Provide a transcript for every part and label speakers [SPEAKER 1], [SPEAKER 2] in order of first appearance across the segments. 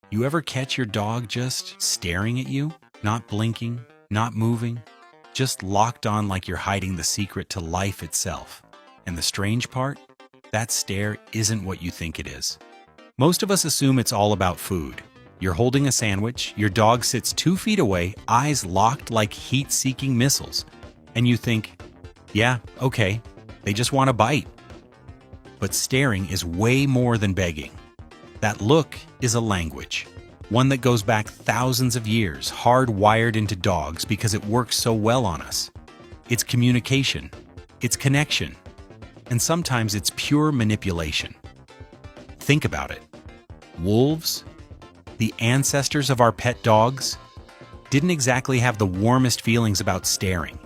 [SPEAKER 1] You ever catch your dog just staring at you? Not blinking, not moving, just locked on like you're hiding the secret to life itself. And the strange part? That stare isn't what you think it is. Most of us assume it's all about food. You're holding a sandwich, your dog sits 2 feet away, eyes locked like heat-seeking missiles. And you think, yeah, okay, they just want a bite. But staring is way more than begging. That look is a language, one that goes back thousands of years, hardwired into dogs because it works so well on us. It's communication, it's connection, and sometimes it's pure manipulation. Think about it. Wolves, the ancestors of our pet dogs, didn't exactly have the warmest feelings about staring.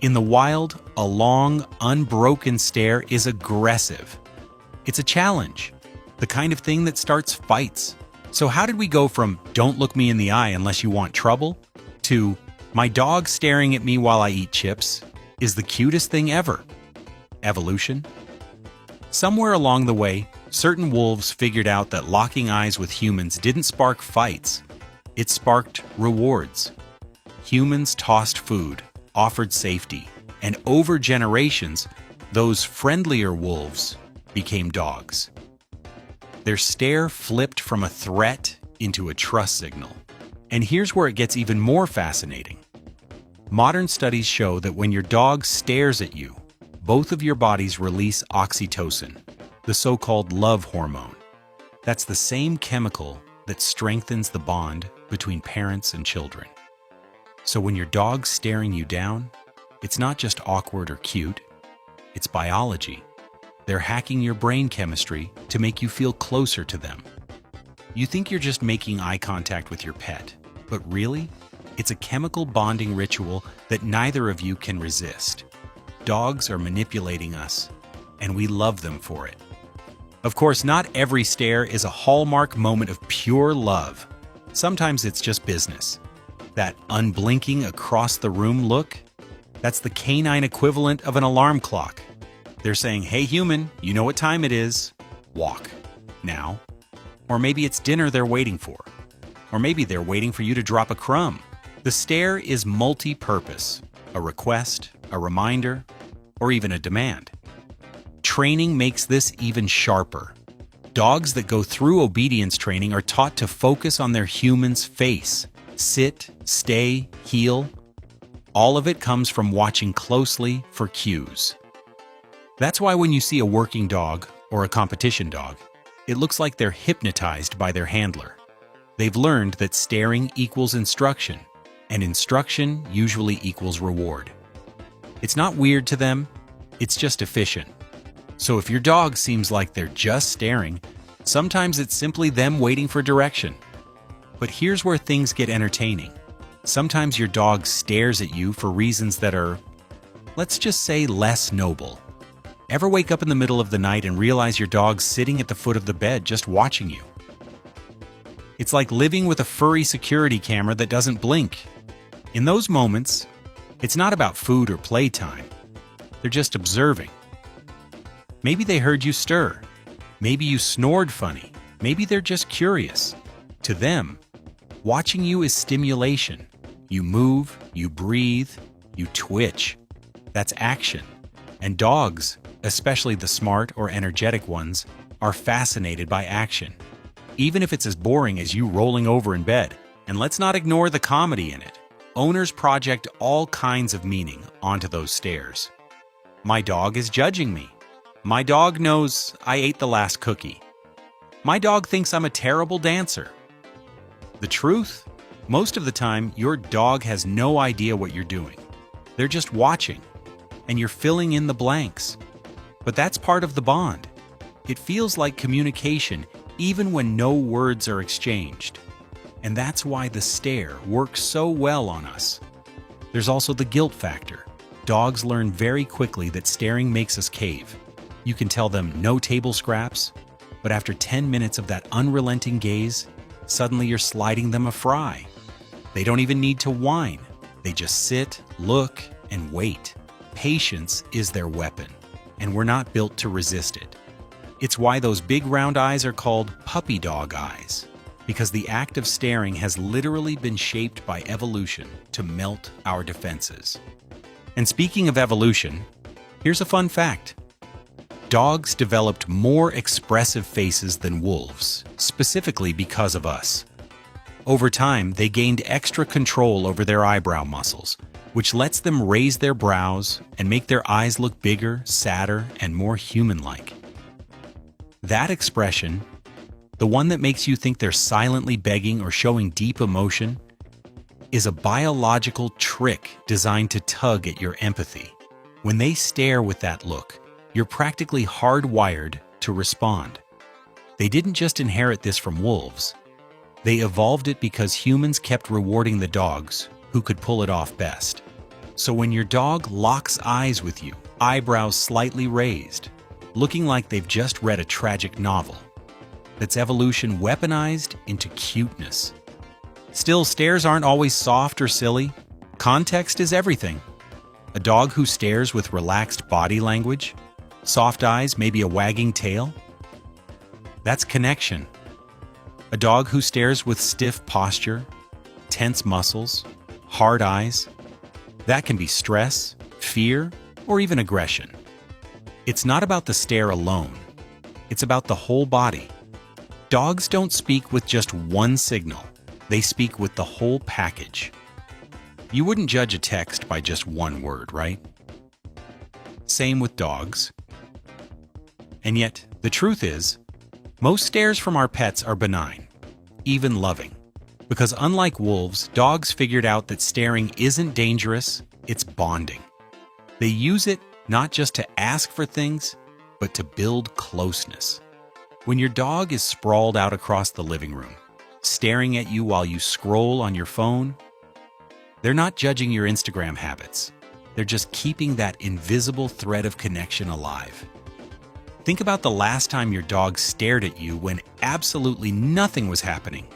[SPEAKER 1] In the wild, a long, unbroken stare is aggressive. It's a challenge, the kind of thing that starts fights. So how did we go from "don't look me in the eye unless you want trouble" to "my dog staring at me while I eat chips is the cutest thing ever"? Evolution? Somewhere along the way, certain wolves figured out that locking eyes with humans didn't spark fights. It sparked rewards. Humans tossed food, offered safety, and over generations, those friendlier wolves became dogs. Their stare flipped from a threat into a trust signal. And here's where it gets even more fascinating. Modern studies show that when your dog stares at you, both of your bodies release oxytocin, the so-called love hormone. That's the same chemical that strengthens the bond between parents and children. So when your dog's staring you down, it's not just awkward or cute, it's biology. They're hacking your brain chemistry to make you feel closer to them. You think you're just making eye contact with your pet, but really, it's a chemical bonding ritual that neither of you can resist. Dogs are manipulating us, and we love them for it. Of course, not every stare is a hallmark moment of pure love. Sometimes it's just business. That unblinking across-the-room look, that's the canine equivalent of an alarm clock. They're saying, "Hey human, you know what time it is. Walk. Now." Or maybe it's dinner they're waiting for. Or maybe they're waiting for you to drop a crumb. The stare is multi-purpose. A request, a reminder, or even a demand. Training makes this even sharper. Dogs that go through obedience training are taught to focus on their human's face. Sit, stay, heel. All of it comes from watching closely for cues. That's why when you see a working dog or a competition dog, it looks like they're hypnotized by their handler. They've learned that staring equals instruction, and instruction usually equals reward. It's not weird to them, it's just efficient. So if your dog seems like they're just staring, sometimes it's simply them waiting for direction. But here's where things get entertaining. Sometimes your dog stares at you for reasons that are, let's just say, less noble. Ever wake up in the middle of the night and realize your dog's sitting at the foot of the bed just watching you? It's like living with a furry security camera that doesn't blink. In those moments, it's not about food or playtime. They're just observing. Maybe they heard you stir. Maybe you snored funny. Maybe they're just curious. To them, watching you is stimulation. You move, you breathe, you twitch. That's action. And dogs, especially the smart or energetic ones, are fascinated by action, even if it's as boring as you rolling over in bed. And let's not ignore the comedy in it. Owners project all kinds of meaning onto those stares. My dog is judging me. My dog knows I ate the last cookie. My dog thinks I'm a terrible dancer. The truth? Most of the time, your dog has no idea what you're doing. They're just watching, and you're filling in the blanks. But that's part of the bond. It feels like communication, even when no words are exchanged. And that's why the stare works so well on us. There's also the guilt factor. Dogs learn very quickly that staring makes us cave. You can tell them no table scraps, but after 10 minutes of that unrelenting gaze, suddenly you're sliding them a fry. They don't even need to whine. They just sit, look, and wait. Patience is their weapon, and we're not built to resist it. It's why those big round eyes are called puppy dog eyes. Because the act of staring has literally been shaped by evolution to melt our defenses. And speaking of evolution, here's a fun fact. Dogs developed more expressive faces than wolves, specifically because of us. Over time, they gained extra control over their eyebrow muscles, which lets them raise their brows and make their eyes look bigger, sadder, and more human-like. That expression, the one that makes you think they're silently begging or showing deep emotion, is a biological trick designed to tug at your empathy. When they stare with that look, you're practically hardwired to respond. They didn't just inherit this from wolves. They evolved it because humans kept rewarding the dogs who could pull it off best. So when your dog locks eyes with you, eyebrows slightly raised, looking like they've just read a tragic novel, that's evolution weaponized into cuteness. Still, stares aren't always soft or silly. Context is everything. A dog who stares with relaxed body language, soft eyes, maybe a wagging tail, that's connection. A dog who stares with stiff posture, tense muscles, hard eyes, that can be stress, fear, or even aggression. It's not about the stare alone. It's about the whole body. Dogs don't speak with just one signal. They speak with the whole package. You wouldn't judge a text by just one word, right? Same with dogs. And yet, the truth is, most stares from our pets are benign, even loving. Because unlike wolves, dogs figured out that staring isn't dangerous, it's bonding. They use it not just to ask for things, but to build closeness. When your dog is sprawled out across the living room, staring at you while you scroll on your phone, they're not judging your Instagram habits. They're just keeping that invisible thread of connection alive. Think about the last time your dog stared at you when absolutely nothing was happening.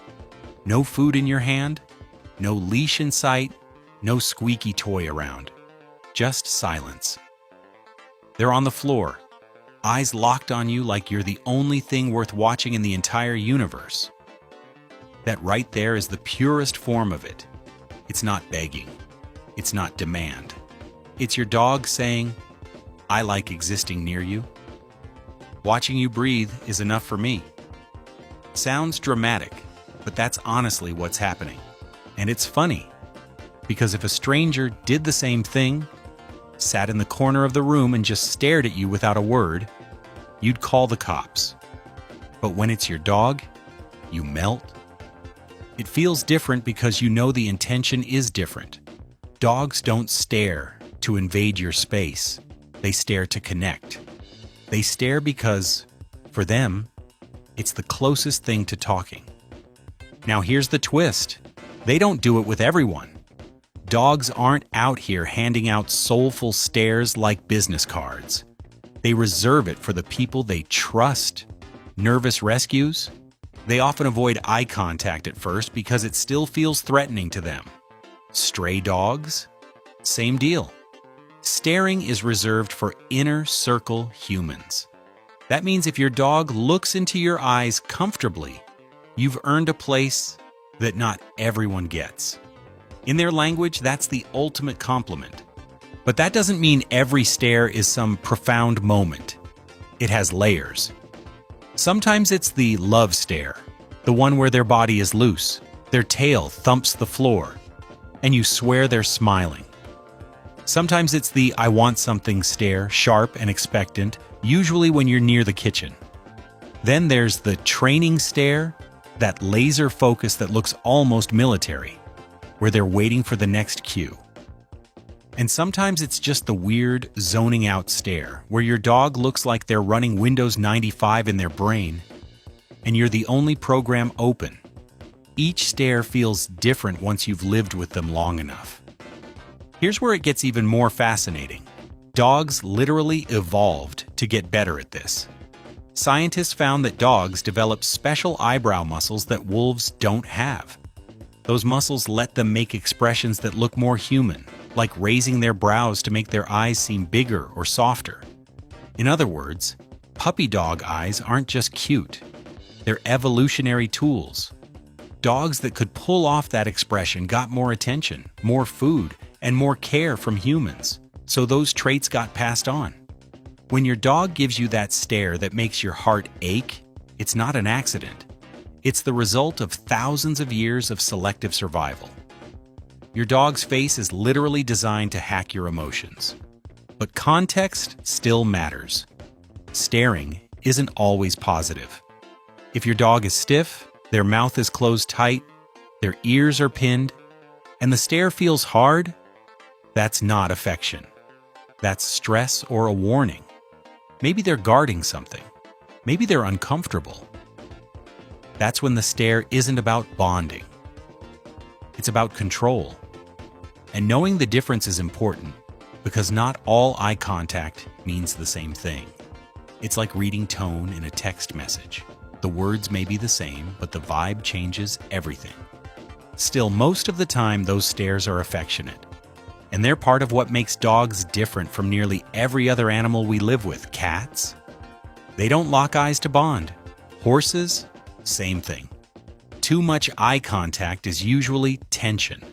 [SPEAKER 1] No food in your hand, no leash in sight, no squeaky toy around. Just silence. They're on the floor, eyes locked on you like you're the only thing worth watching in the entire universe. That right there is the purest form of it. It's not begging. It's not demand. It's your dog saying, "I like existing near you. Watching you breathe is enough for me." Sounds dramatic, but that's honestly what's happening. And it's funny, because if a stranger did the same thing, sat in the corner of the room and just stared at you without a word, you'd call the cops. But when it's your dog, you melt. It feels different because you know the intention is different. Dogs don't stare to invade your space. They stare to connect. They stare because, for them, it's the closest thing to talking. Now here's the twist. They don't do it with everyone. Dogs aren't out here handing out soulful stares like business cards. They reserve it for the people they trust. Nervous rescues? They often avoid eye contact at first because it still feels threatening to them. Stray dogs? Same deal. Staring is reserved for inner circle humans. That means if your dog looks into your eyes comfortably, you've earned a place that not everyone gets. In their language, that's the ultimate compliment. But that doesn't mean every stare is some profound moment. It has layers. Sometimes it's the love stare, the one where their body is loose, their tail thumps the floor, and you swear they're smiling. Sometimes it's the "I want something" stare, sharp and expectant, usually when you're near the kitchen. Then there's the training stare, that laser focus that looks almost military, where they're waiting for the next cue. And sometimes it's just the weird, zoning out stare, where your dog looks like they're running Windows 95 in their brain, and you're the only program open. Each stare feels different once you've lived with them long enough. Here's where it gets even more fascinating. Dogs literally evolved to get better at this. Scientists found that dogs develop special eyebrow muscles that wolves don't have. Those muscles let them make expressions that look more human, like raising their brows to make their eyes seem bigger or softer. In other words, puppy dog eyes aren't just cute. They're evolutionary tools. Dogs that could pull off that expression got more attention, more food, and more care from humans, so those traits got passed on. When your dog gives you that stare that makes your heart ache, it's not an accident. It's the result of thousands of years of selective survival. Your dog's face is literally designed to hack your emotions. But context still matters. Staring isn't always positive. If your dog is stiff, their mouth is closed tight, their ears are pinned, and the stare feels hard, that's not affection. That's stress or a warning. Maybe they're guarding something. Maybe they're uncomfortable. That's when the stare isn't about bonding. It's about control. And knowing the difference is important, because not all eye contact means the same thing. It's like reading tone in a text message. The words may be the same, but the vibe changes everything. Still, most of the time, those stares are affectionate. And they're part of what makes dogs different from nearly every other animal we live with. Cats? They don't lock eyes to bond. Horses? Same thing. Too much eye contact is usually tension.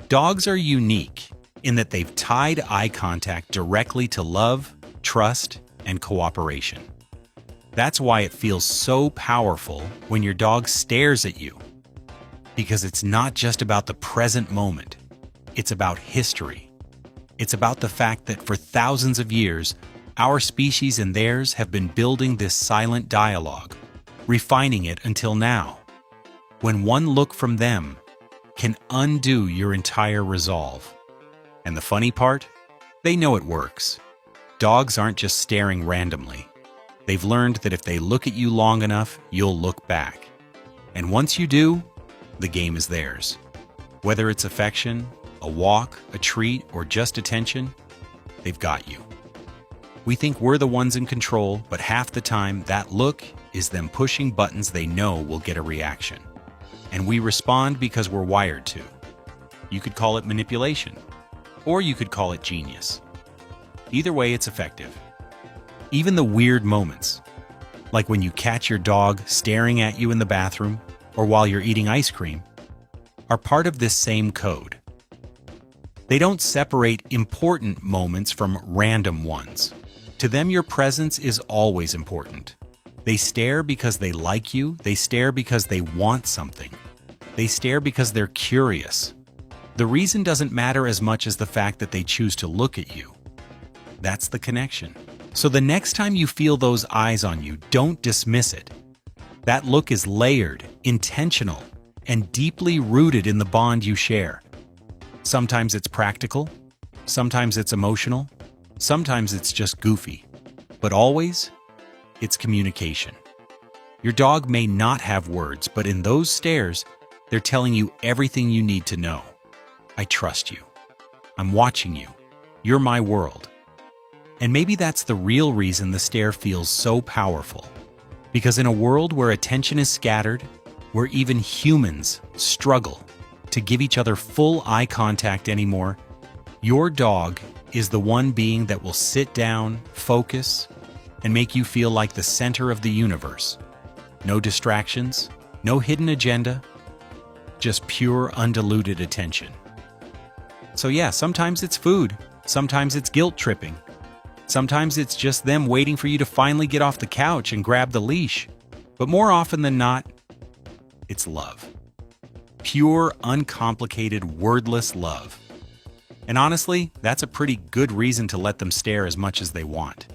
[SPEAKER 1] Dogs are unique in that they've tied eye contact directly to love, trust, and cooperation. That's why it feels so powerful when your dog stares at you. Because it's not just about the present moment. It's about history. It's about the fact that for thousands of years, our species and theirs have been building this silent dialogue, refining it until now, when one look from them can undo your entire resolve. And the funny part? They know it works. Dogs aren't just staring randomly. They've learned that if they look at you long enough, you'll look back. And once you do, the game is theirs. Whether it's affection, a walk, a treat, or just attention, they've got you. We think we're the ones in control, but half the time, that look is them pushing buttons they know will get a reaction. And we respond because we're wired to. You could call it manipulation, or you could call it genius. Either way, it's effective. Even the weird moments, like when you catch your dog staring at you in the bathroom or while you're eating ice cream, are part of this same code. They don't separate important moments from random ones. To them, your presence is always important. They stare because they like you. They stare because they want something. They stare because they're curious. The reason doesn't matter as much as the fact that they choose to look at you. That's the connection. So the next time you feel those eyes on you, don't dismiss it. That look is layered, intentional, and deeply rooted in the bond you share. Sometimes it's practical, sometimes it's emotional, sometimes it's just goofy, but always, it's communication. Your dog may not have words, but in those stares, they're telling you everything you need to know. I trust you. I'm watching you. You're my world. And maybe that's the real reason the stare feels so powerful. Because in a world where attention is scattered, where even humans struggle to give each other full eye contact anymore, your dog is the one being that will sit down, focus, and make you feel like the center of the universe. No distractions, no hidden agenda, just pure, undiluted attention. So yeah, sometimes it's food, sometimes it's guilt tripping, sometimes it's just them waiting for you to finally get off the couch and grab the leash. But more often than not, it's love. Pure, uncomplicated, wordless love. And honestly, that's a pretty good reason to let them stare as much as they want.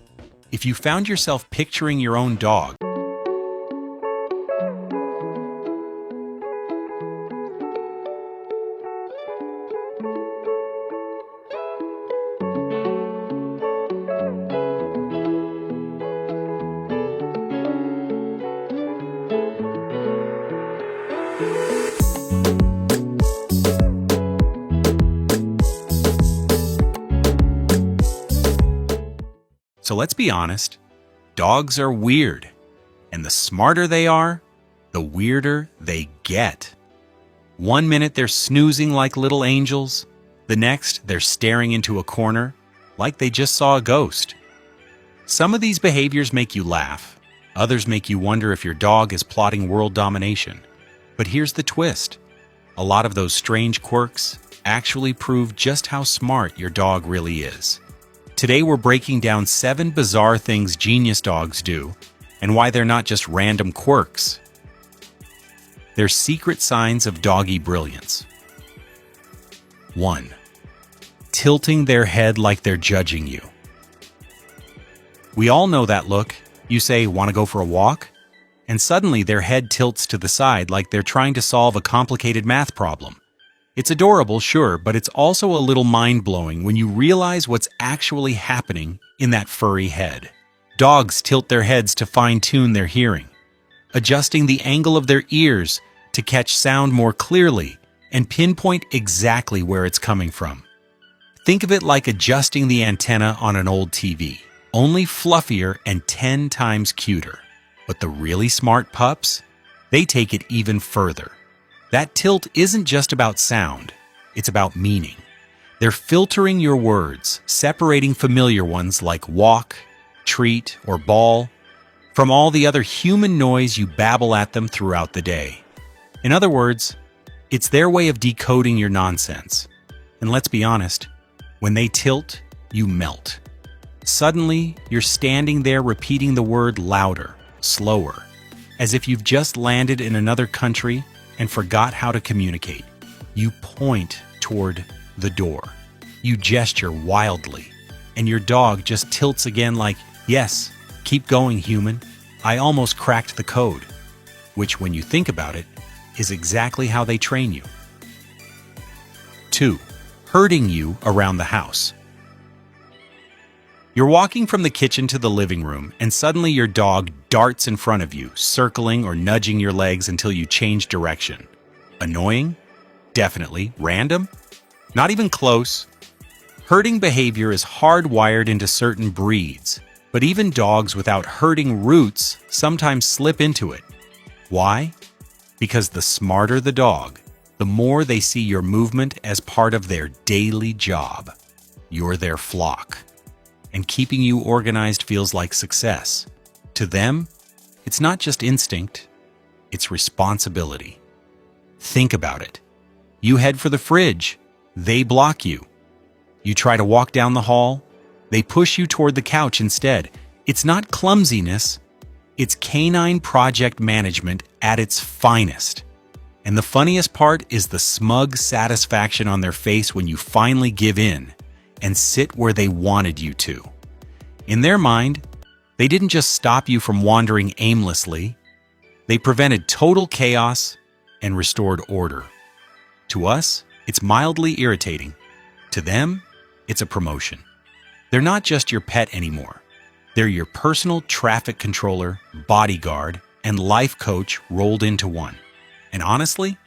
[SPEAKER 1] If you found yourself picturing your own dog, so let's be honest, dogs are weird. And the smarter they are, the weirder they get. One minute they're snoozing like little angels. The next, they're staring into a corner like they just saw a ghost. Some of these behaviors make you laugh. Others make you wonder if your dog is plotting world domination. But here's the twist. A lot of those strange quirks actually prove just how smart your dog really is. Today we're breaking down 7 bizarre things genius dogs do and why they're not just random quirks. They're secret signs of doggy brilliance. 1. Tilting their head like they're judging you. We all know that look. You say, "Want to go for a walk?" And suddenly their head tilts to the side like they're trying to solve a complicated math problem. It's adorable, sure, but it's also a little mind-blowing when you realize what's actually happening in that furry head. Dogs tilt their heads to fine-tune their hearing, adjusting the angle of their ears to catch sound more clearly and pinpoint exactly where it's coming from. Think of it like adjusting the antenna on an old TV, only fluffier and 10 times cuter. But the really smart pups, they take it even further. That tilt isn't just about sound, it's about meaning. They're filtering your words, separating familiar ones like walk, treat, or ball from all the other human noise you babble at them throughout the day. In other words, it's their way of decoding your nonsense. And let's be honest, when they tilt, you melt. Suddenly, you're standing there repeating the word louder, slower, as if you've just landed in another country and forgot how to communicate. You point toward the door. You gesture wildly, and your dog just tilts again like, "Yes, keep going, human. I almost cracked the code." Which, when you think about it, is exactly how they train you. 2. Herding you around the house. You're walking from the kitchen to the living room, and suddenly your dog darts in front of you, circling or nudging your legs until you change direction. Annoying? Definitely. Random? Not even close. Herding behavior is hardwired into certain breeds, but even dogs without herding roots sometimes slip into it. Why? Because the smarter the dog, the more they see your movement as part of their daily job. You're their flock. And keeping you organized feels like success. To them, it's not just instinct, it's responsibility. Think about it. You head for the fridge, they block you. You try to walk down the hall, they push you toward the couch instead. It's not clumsiness, it's canine project management at its finest. And the funniest part is the smug satisfaction on their face when you finally give in and sit where they wanted you to. In their mind, they didn't just stop you from wandering aimlessly, they prevented total chaos and restored order. To us, it's mildly irritating. To them, it's a promotion. They're not just your pet anymore. They're your personal traffic controller, bodyguard, and life coach rolled into one. And honestly,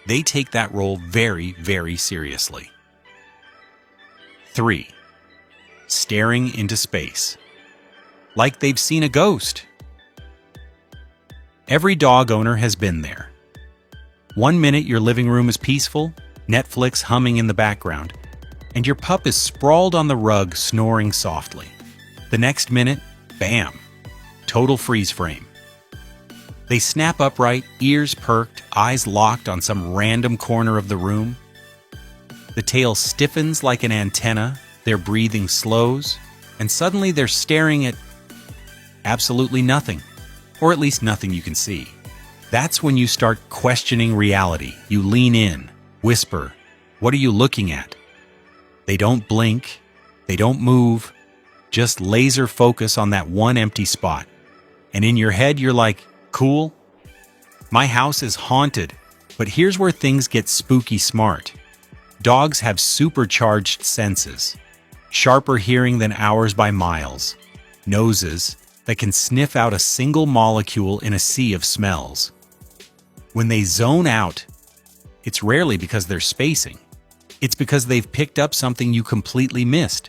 [SPEAKER 1] they take that role very, very seriously. 3. Staring into space. Like they've seen a ghost. Every dog owner has been there. One minute your living room is peaceful, Netflix humming in the background, and your pup is sprawled on the rug snoring softly. The next minute, bam, total freeze frame. They snap upright, ears perked, eyes locked on some random corner of the room. The tail stiffens like an antenna, their breathing slows, and suddenly they're staring at absolutely nothing, or at least nothing you can see. That's when you start questioning reality. You lean in, whisper, "What are you looking at?" They don't blink, they don't move, just laser focus on that one empty spot. And in your head, you're like, "Cool. My house is haunted." But here's where things get spooky smart. Dogs have supercharged senses, sharper hearing than ours by miles, noses that can sniff out a single molecule in a sea of smells. When they zone out, it's rarely because they're spacing. It's because they've picked up something you completely missed.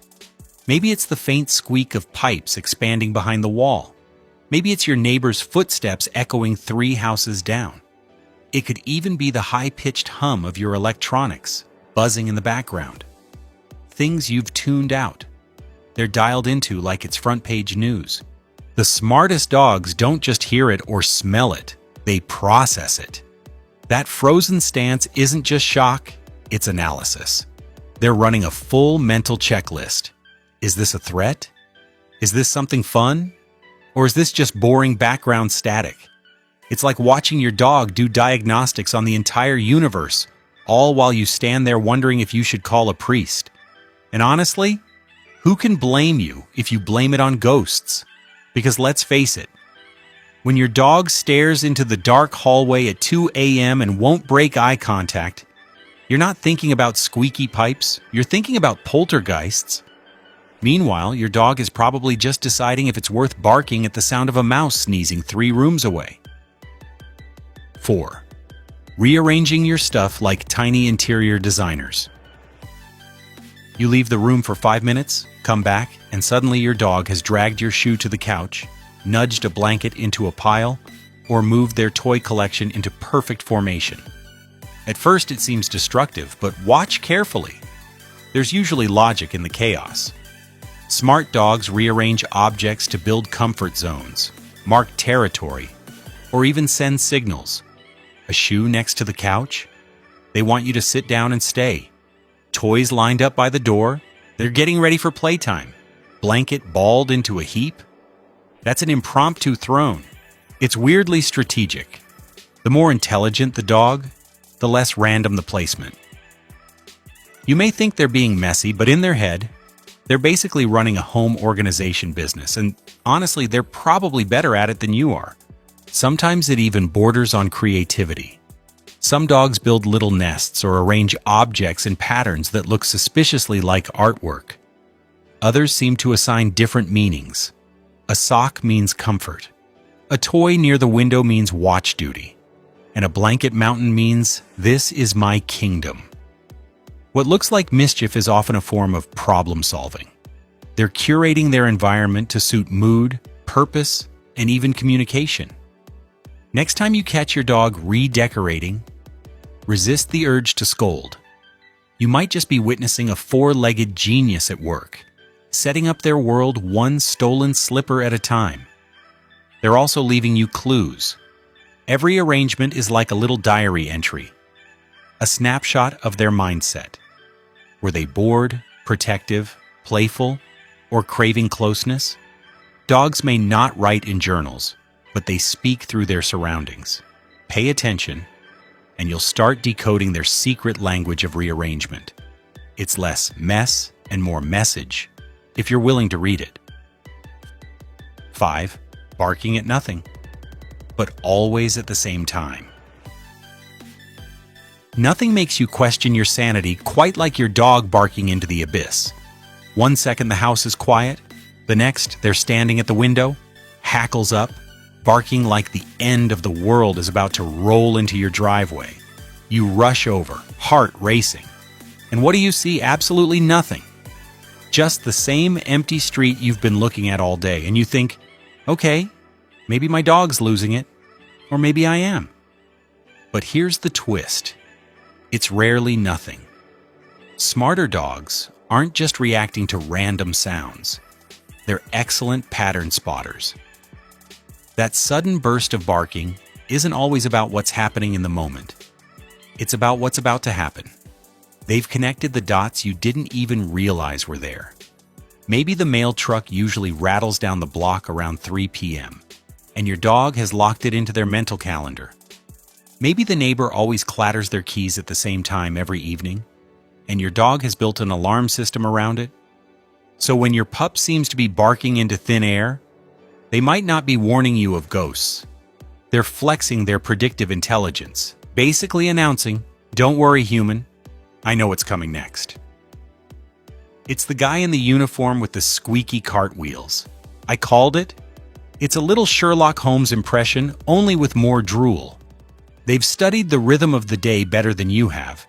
[SPEAKER 1] Maybe it's the faint squeak of pipes expanding behind the wall. Maybe it's your neighbor's footsteps echoing 3 houses down. It could even be the high-pitched hum of your electronics buzzing in the background. Things you've tuned out. They're dialed into like it's front-page news. The smartest dogs don't just hear it or smell it, they process it. That frozen stance isn't just shock, it's analysis. They're running a full mental checklist. Is this a threat? Is this something fun? Or is this just boring background static? It's like watching your dog do diagnostics on the entire universe, all while you stand there wondering if you should call a priest. And honestly, who can blame you if you blame it on ghosts? Because let's face it, when your dog stares into the dark hallway at 2 a.m. and won't break eye contact, you're not thinking about squeaky pipes, you're thinking about poltergeists. Meanwhile, your dog is probably just deciding if it's worth barking at the sound of a mouse sneezing 3 rooms away. 4. Rearranging your stuff like tiny interior designers. You leave the room for 5 minutes, come back, and suddenly your dog has dragged your shoe to the couch, nudged a blanket into a pile, or moved their toy collection into perfect formation. At first it seems destructive, but watch carefully. There's usually logic in the chaos. Smart dogs rearrange objects to build comfort zones, mark territory, or even send signals. A shoe next to the couch? They want you to sit down and stay. Toys lined up by the door? They're getting ready for playtime. Blanket balled into a heap? That's an impromptu throne. It's weirdly strategic. The more intelligent the dog, the less random the placement. You may think they're being messy, but in their head, they're basically running a home organization business, and honestly, they're probably better at it than you are. Sometimes it even borders on creativity. Some dogs build little nests or arrange objects in patterns that look suspiciously like artwork. Others seem to assign different meanings. A sock means comfort. A toy near the window means watch duty. And a blanket mountain means, this is my kingdom. What looks like mischief is often a form of problem solving. They're curating their environment to suit mood, purpose, and even communication. Next time you catch your dog redecorating, resist the urge to scold. You might just be witnessing a 4-legged genius at work, setting up their world one stolen slipper at a time. They're also leaving you clues. Every arrangement is like a little diary entry, a snapshot of their mindset. Were they bored, protective, playful, or craving closeness? Dogs may not write in journals, but they speak through their surroundings. Pay attention, and you'll start decoding their secret language of rearrangement. It's less mess and more message, if you're willing to read it. 5. Barking at nothing, but always at the same time. Nothing makes you question your sanity quite like your dog barking into the abyss. One second the house is quiet, the next they're standing at the window, hackles up, barking like the end of the world is about to roll into your driveway. You rush over, heart racing. And what do you see? Absolutely nothing. Just the same empty street you've been looking at all day, and you think, okay, maybe my dog's losing it, or maybe I am. But here's the twist. It's rarely nothing. Smarter dogs aren't just reacting to random sounds. They're excellent pattern spotters. That sudden burst of barking isn't always about what's happening in the moment. It's about what's about to happen. They've connected the dots you didn't even realize were there. Maybe the mail truck usually rattles down the block around 3 p.m., and your dog has locked it into their mental calendar. Maybe the neighbor always clatters their keys at the same time every evening, and your dog has built an alarm system around it. So when your pup seems to be barking into thin air, they might not be warning you of ghosts. They're flexing their predictive intelligence, basically announcing, don't worry, human, I know what's coming next. It's the guy in the uniform with the squeaky cartwheels. I called it. It's a little Sherlock Holmes impression, only with more drool. They've studied the rhythm of the day better than you have,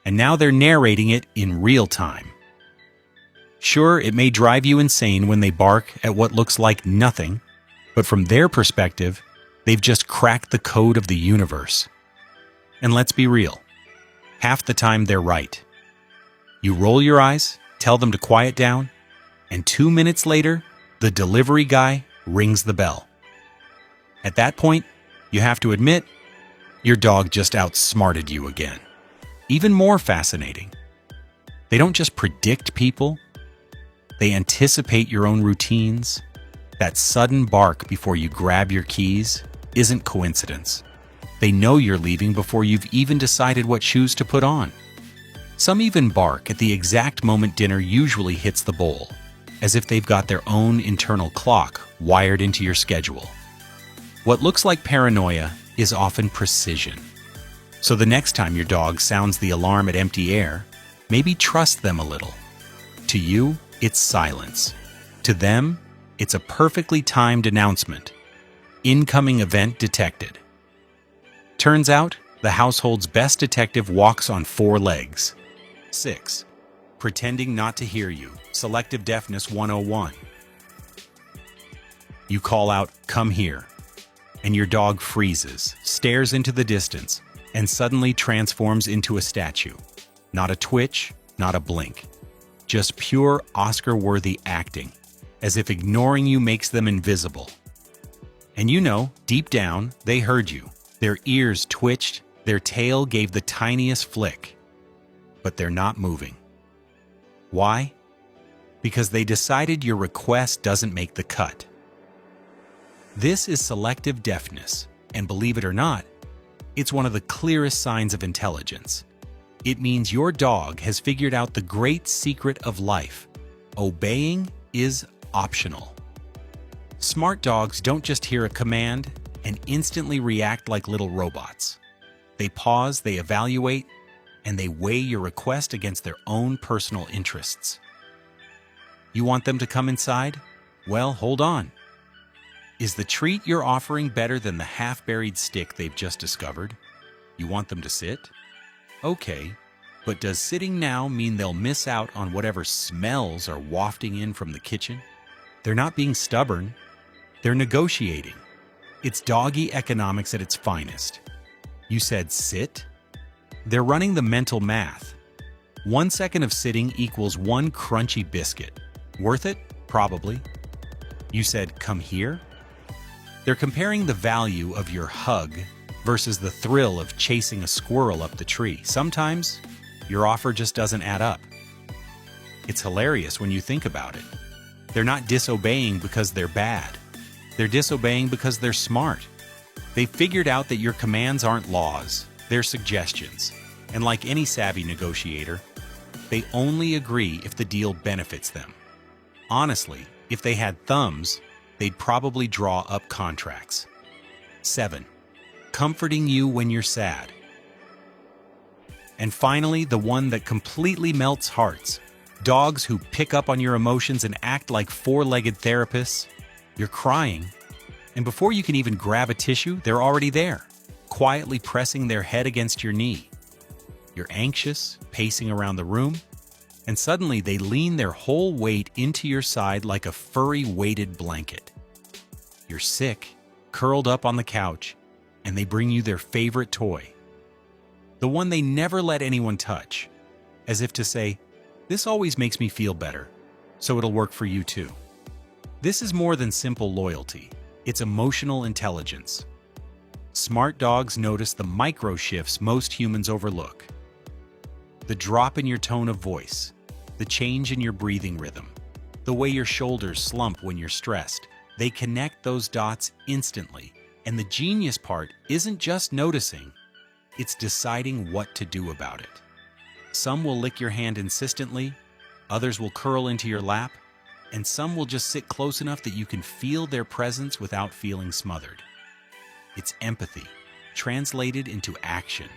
[SPEAKER 1] and now they're narrating it in real time. Sure, it may drive you insane when they bark at what looks like nothing, but from their perspective, they've just cracked the code of the universe. And let's be real. Half the time they're right. You roll your eyes, tell them to quiet down, and 2 minutes later, the delivery guy rings the bell. At that point, you have to admit, Your dog just outsmarted you again. Even more fascinating, they don't just predict people, they anticipate your own routines. That sudden bark before you grab your keys isn't coincidence. They know you're leaving before you've even decided what shoes to put on. Some even bark at the exact moment dinner usually hits the bowl, as if they've got their own internal clock wired into your schedule. What looks like paranoia is often precision. So the next time your dog sounds the alarm at empty air, maybe trust them a little. To you, it's silence. To them, it's a perfectly timed announcement. Incoming event detected. Turns out, the household's best detective walks on 4 legs. 6. Pretending not to hear you. Selective Deafness 101. You call out, "Come here," and your dog freezes, stares into the distance, and suddenly transforms into a statue. Not a twitch, not a blink. Just pure Oscar-worthy acting, as if ignoring you makes them invisible. And you know, deep down, they heard you. Their ears twitched, their tail gave the tiniest flick. But they're not moving. Why? Because they decided your request doesn't make the cut. This is selective deafness, and believe it or not, it's one of the clearest signs of intelligence. It means your dog has figured out the great secret of life. Obeying is optional. Smart dogs don't just hear a command and instantly react like little robots. They pause, they evaluate, and they weigh your request against their own personal interests. You want them to come inside? Well, hold on. Is the treat you're offering better than the half-buried stick they've just discovered? You want them to sit? Okay, but does sitting now mean they'll miss out on whatever smells are wafting in from the kitchen? They're not being stubborn. They're negotiating. It's doggy economics at its finest. You said sit? They're running the mental math. 1 second of sitting equals 1 crunchy biscuit. Worth it? Probably. You said come here? They're comparing the value of your hug versus the thrill of chasing a squirrel up the tree. Sometimes, your offer just doesn't add up. It's hilarious when you think about it. They're not disobeying because they're bad. They're disobeying because they're smart. They figured out that your commands aren't laws, they're suggestions. And like any savvy negotiator, they only agree if the deal benefits them. Honestly, if they had thumbs, they'd probably draw up contracts. 7. Comforting you when you're sad. And finally, the one that completely melts hearts. Dogs who pick up on your emotions and act like 4-legged therapists. You're crying, and before you can even grab a tissue, they're already there, quietly pressing their head against your knee. You're anxious, pacing around the room, and suddenly they lean their whole weight into your side like a furry weighted blanket. You're sick, curled up on the couch, and they bring you their favorite toy. The one they never let anyone touch, as if to say, "This always makes me feel better, so it'll work for you too." This is more than simple loyalty. It's emotional intelligence. Smart dogs notice the micro shifts most humans overlook. The drop in your tone of voice, the change in your breathing rhythm, the way your shoulders slump when you're stressed. They connect those dots instantly. And the genius part isn't just noticing, it's deciding what to do about it. Some will lick your hand insistently, others will curl into your lap, and some will just sit close enough that you can feel their presence without feeling smothered. It's empathy, translated into action.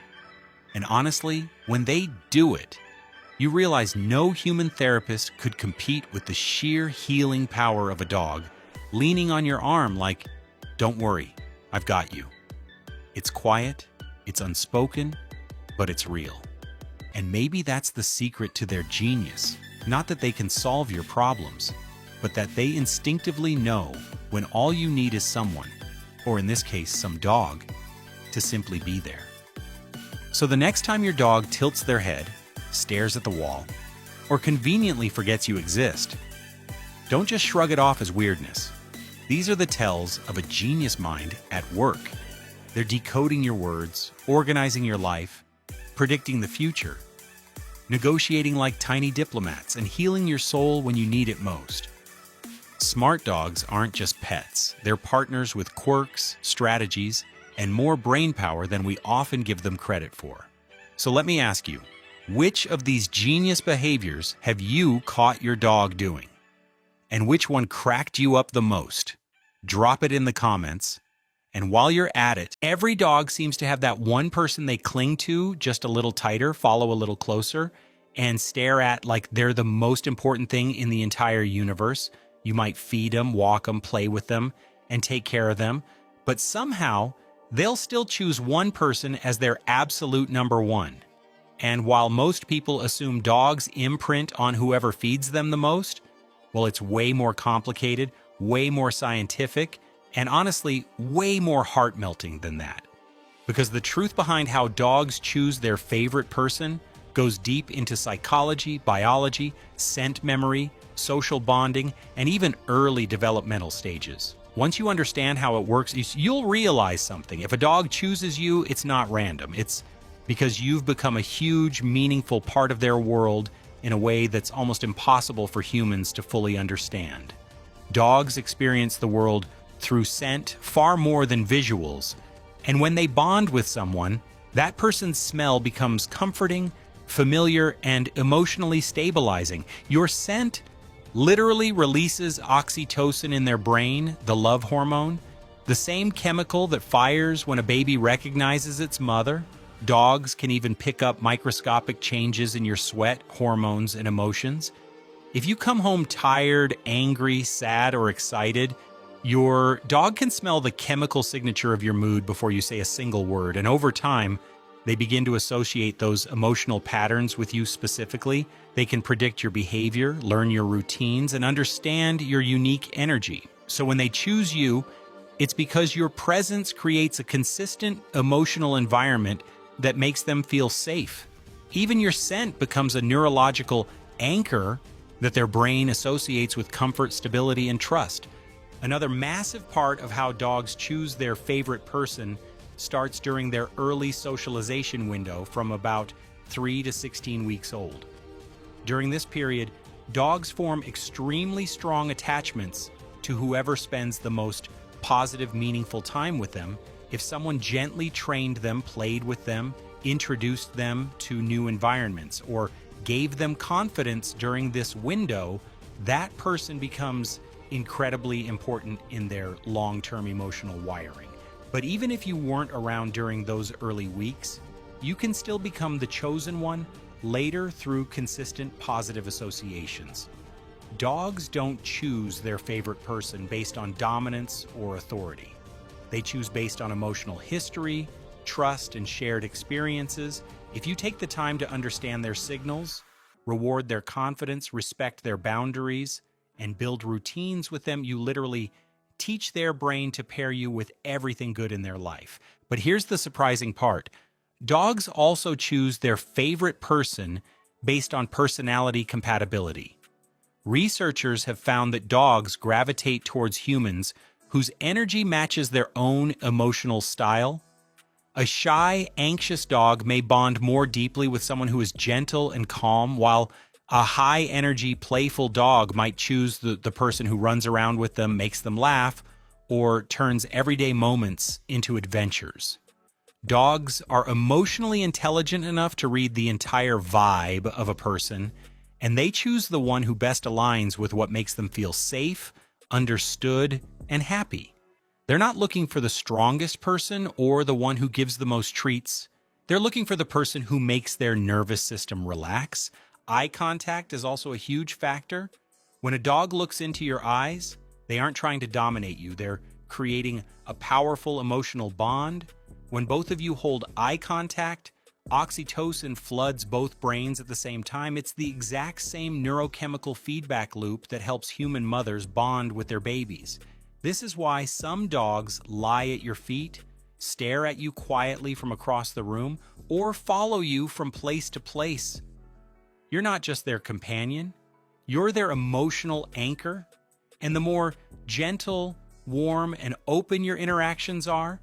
[SPEAKER 1] And honestly, when they do it, you realize no human therapist could compete with the sheer healing power of a dog leaning on your arm like, "Don't worry, I've got you." It's quiet, it's unspoken, but it's real. And maybe that's the secret to their genius. Not that they can solve your problems, but that they instinctively know when all you need is someone, or in this case, some dog, to simply be there. So the next time your dog tilts their head, stares at the wall, or conveniently forgets you exist, don't just shrug it off as weirdness. These are the tells of a genius mind at work. They're decoding your words, organizing your life, predicting the future, negotiating like tiny diplomats, and healing your soul when you need it most. Smart dogs aren't just pets. They're partners with quirks, strategies, and more brainpower than we often give them credit for. So let me ask you, which of these genius behaviors have you caught your dog doing? And which one cracked you up the most? Drop it in the comments. And while you're at it, every dog seems to have that one person they cling to just a little tighter, follow a little closer, and stare at like they're the most important thing in the entire universe. You might feed them, walk them, play with them, and take care of them. But somehow, they'll still choose one person as their absolute number one. And while most people assume dogs imprint on whoever feeds them the most, well, it's way more complicated, way more scientific, and honestly, way more heart-melting than that. Because the truth behind how dogs choose their favorite person goes deep into psychology, biology, scent memory, social bonding, and even early developmental stages. Once you understand how it works, you'll realize something. If a dog chooses you, it's not random. It's because you've become a huge, meaningful part of their world in a way that's almost impossible for humans to fully understand. Dogs experience the world through scent far more than visuals, and when they bond with someone, that person's smell becomes comforting, familiar, and emotionally stabilizing. Your scent literally releases oxytocin in their brain, the love hormone, the same chemical that fires when a baby recognizes its mother. Dogs can even pick up microscopic changes in your sweat, hormones, and emotions. If you come home tired, angry, sad, or excited, your dog can smell the chemical signature of your mood before you say a single word, and over time, they begin to associate those emotional patterns with you specifically. They can predict your behavior, learn your routines, and understand your unique energy. So when they choose you, it's because your presence creates a consistent emotional environment that makes them feel safe. Even your scent becomes a neurological anchor that their brain associates with comfort, stability, and trust. Another massive part of how dogs choose their favorite person starts during their early socialization window from about 3 to 16 weeks old. During this period, dogs form extremely strong attachments to whoever spends the most positive, meaningful time with them. If someone gently trained them, played with them, introduced them to new environments, or gave them confidence during this window, that person becomes incredibly important in their long-term emotional wiring. But even if you weren't around during those early weeks, you can still become the chosen one later through consistent positive associations. Dogs don't choose their favorite person based on dominance or authority. They choose based on emotional history, trust, and shared experiences. If you take the time to understand their signals, reward their confidence, respect their boundaries, and build routines with them, you literally teach their brain to pair you with everything good in their life. But here's the surprising part. Dogs also choose their favorite person based on personality compatibility. Researchers have found that dogs gravitate towards humans whose energy matches their own emotional style. A shy, anxious dog may bond more deeply with someone who is gentle and calm, while a high-energy, playful dog might choose the person who runs around with them, makes them laugh, or turns everyday moments into adventures. Dogs are emotionally intelligent enough to read the entire vibe of a person, and they choose the one who best aligns with what makes them feel safe, understood, and happy. They're not looking for the strongest person or the one who gives the most treats. They're looking for the person who makes their nervous system relax. Eye contact is also a huge factor. When a dog looks into your eyes, they aren't trying to dominate you. They're creating a powerful emotional bond. When both of you hold eye contact, oxytocin floods both brains at the same time. It's the exact same neurochemical feedback loop that helps human mothers bond with their babies. This is why some dogs lie at your feet, stare at you quietly from across the room, or follow you from place to place. You're not just their companion, you're their emotional anchor. And the more gentle, warm, and open your interactions are,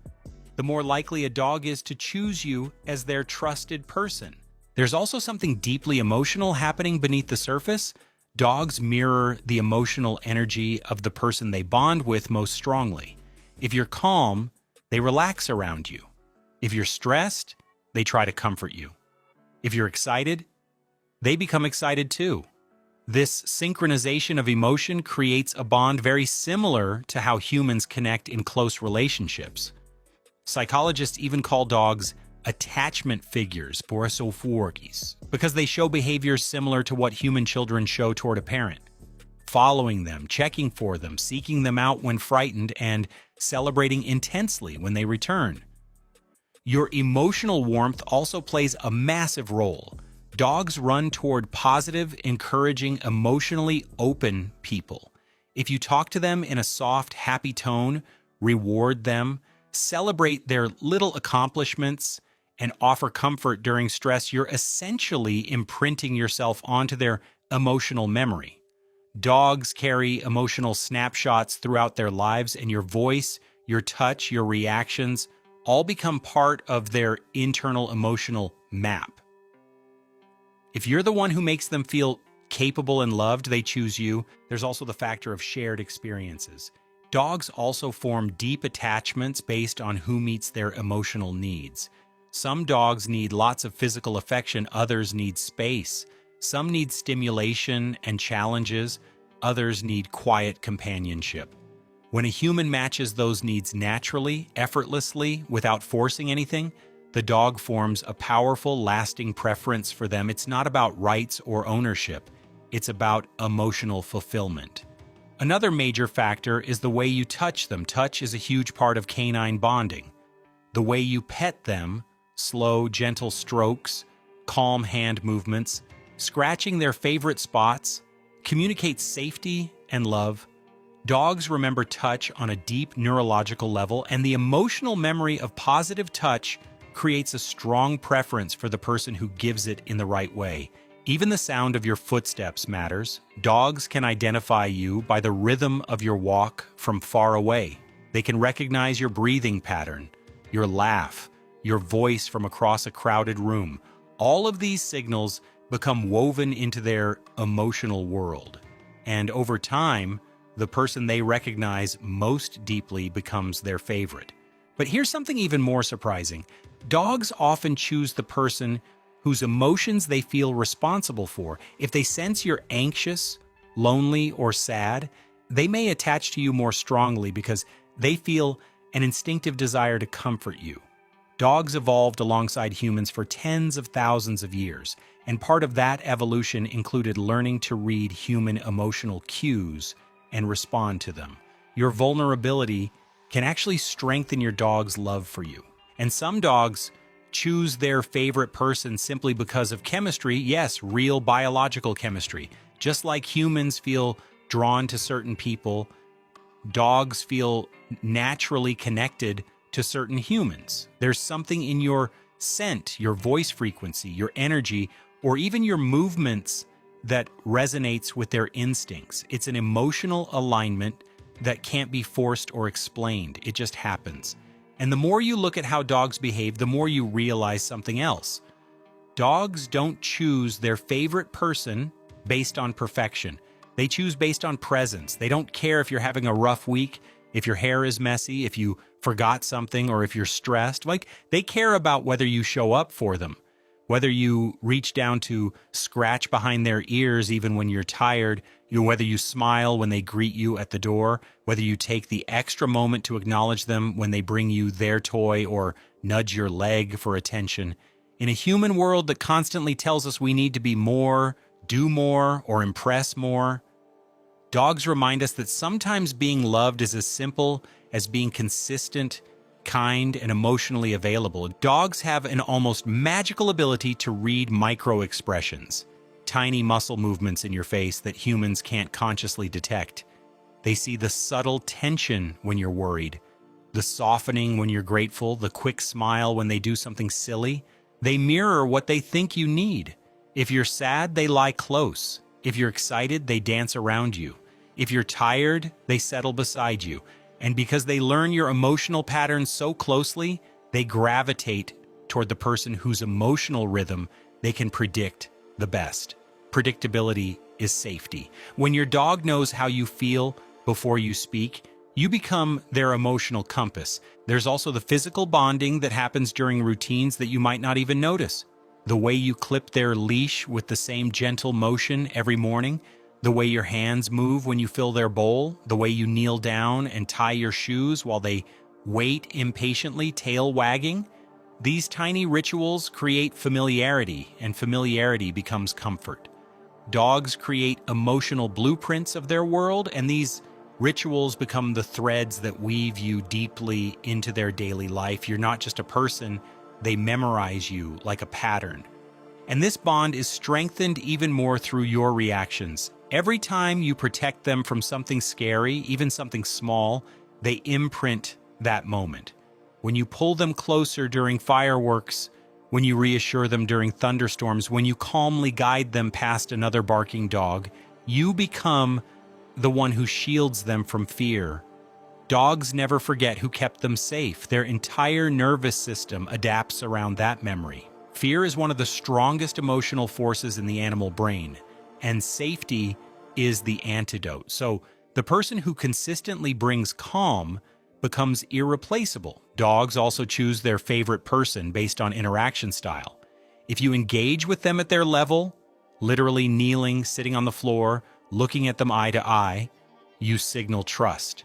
[SPEAKER 1] the more likely a dog is to choose you as their trusted person. There's also something deeply emotional happening beneath the surface. Dogs mirror the emotional energy of the person they bond with most strongly. If you're calm, they relax around you. If you're stressed, they try to comfort you. If you're excited, they become excited too. This synchronization of emotion creates a bond very similar to how humans connect in close relationships. Psychologists even call dogs attachment figures, because they show behaviors similar to what human children show toward a parent. Following them, checking for them, seeking them out when frightened, and celebrating intensely when they return. Your emotional warmth also plays a massive role. Dogs run toward positive, encouraging, emotionally open people. If you talk to them in a soft, happy tone, reward them, celebrate their little accomplishments, and offer comfort during stress, you're essentially imprinting yourself onto their emotional memory. Dogs carry emotional snapshots throughout their lives, and your voice, your touch, your reactions all become part of their internal emotional map. If you're the one who makes them feel capable and loved, they choose you. There's also the factor of shared experiences. Dogs also form deep attachments based on who meets their emotional needs. Some dogs need lots of physical affection, others need space. Some need stimulation and challenges, others need quiet companionship. When a human matches those needs naturally, effortlessly, without forcing anything, the dog forms a powerful, lasting preference for them. It's not about rights or ownership. It's about emotional fulfillment. Another major factor is the way you touch them. Touch is a huge part of canine bonding. The way you pet them, slow, gentle strokes, calm hand movements, scratching their favorite spots, communicates safety and love. Dogs remember touch on a deep neurological level, and the emotional memory of positive touch creates a strong preference for the person who gives it in the right way. Even the sound of your footsteps matters. Dogs can identify you by the rhythm of your walk from far away. They can recognize your breathing pattern, your laugh, your voice from across a crowded room. All of these signals become woven into their emotional world. And over time, the person they recognize most deeply becomes their favorite. But here's something even more surprising. Dogs often choose the person whose emotions they feel responsible for. If they sense you're anxious, lonely, or sad, they may attach to you more strongly because they feel an instinctive desire to comfort you. Dogs evolved alongside humans for tens of thousands of years, and part of that evolution included learning to read human emotional cues and respond to them. Your vulnerability can actually strengthen your dog's love for you. And some dogs choose their favorite person simply because of chemistry. Yes, real biological chemistry. Just like humans feel drawn to certain people, dogs feel naturally connected to certain humans. There's something in your scent, your voice frequency, your energy, or even your movements that resonates with their instincts. It's an emotional alignment that can't be forced or explained. It just happens. And the more you look at how dogs behave, the more you realize something else. Dogs don't choose their favorite person based on perfection. They choose based on presence. They don't care if you're having a rough week, if your hair is messy, if you forgot something, or if you're stressed. They care about whether you show up for them, whether you reach down to scratch behind their ears even when you're tired, whether you smile when they greet you at the door, whether you take the extra moment to acknowledge them when they bring you their toy or nudge your leg for attention. In a human world that constantly tells us we need to be more, do more, or impress more, dogs remind us that sometimes being loved is as simple as being consistent, kind, and emotionally available. Dogs have an almost magical ability to read micro-expressions, tiny muscle movements in your face that humans can't consciously detect. They see the subtle tension when you're worried, the softening when you're grateful, the quick smile when they do something silly. They mirror what they think you need. If you're sad, they lie close. If you're excited, they dance around you. If you're tired, they settle beside you. And because they learn your emotional patterns so closely, they gravitate toward the person whose emotional rhythm they can predict the best. Predictability is safety. When your dog knows how you feel before you speak, you become their emotional compass. There's also the physical bonding that happens during routines that you might not even notice. The way you clip their leash with the same gentle motion every morning, the way your hands move when you fill their bowl, the way you kneel down and tie your shoes while they wait impatiently, tail wagging. These tiny rituals create familiarity, and familiarity becomes comfort. Dogs create emotional blueprints of their world, and these rituals become the threads that weave you deeply into their daily life. You're not just a person, they memorize you like a pattern. And this bond is strengthened even more through your reactions. Every time you protect them from something scary, even something small, they imprint that moment. When you pull them closer during fireworks, when you reassure them during thunderstorms, when you calmly guide them past another barking dog, you become the one who shields them from fear. Dogs never forget who kept them safe. Their entire nervous system adapts around that memory. Fear is one of the strongest emotional forces in the animal brain, and safety is the antidote. So the person who consistently brings calm becomes irreplaceable. Dogs also choose their favorite person based on interaction style. If you engage with them at their level, literally kneeling, sitting on the floor, looking at them eye to eye, you signal trust.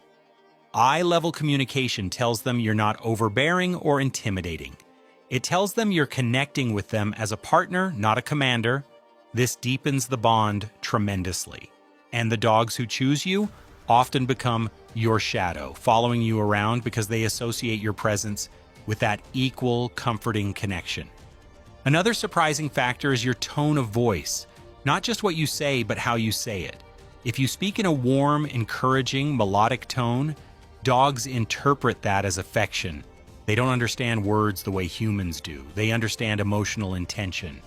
[SPEAKER 1] Eye-level communication tells them you're not overbearing or intimidating. It tells them you're connecting with them as a partner, not a commander. This deepens the bond tremendously. And the dogs who choose you often become your shadow, following you around because they associate your presence with that equal, comforting connection. Another surprising factor is your tone of voice. Not just what you say, but how you say it. If you speak in a warm, encouraging, melodic tone, dogs interpret that as affection. They don't understand words the way humans do. They understand emotional intention.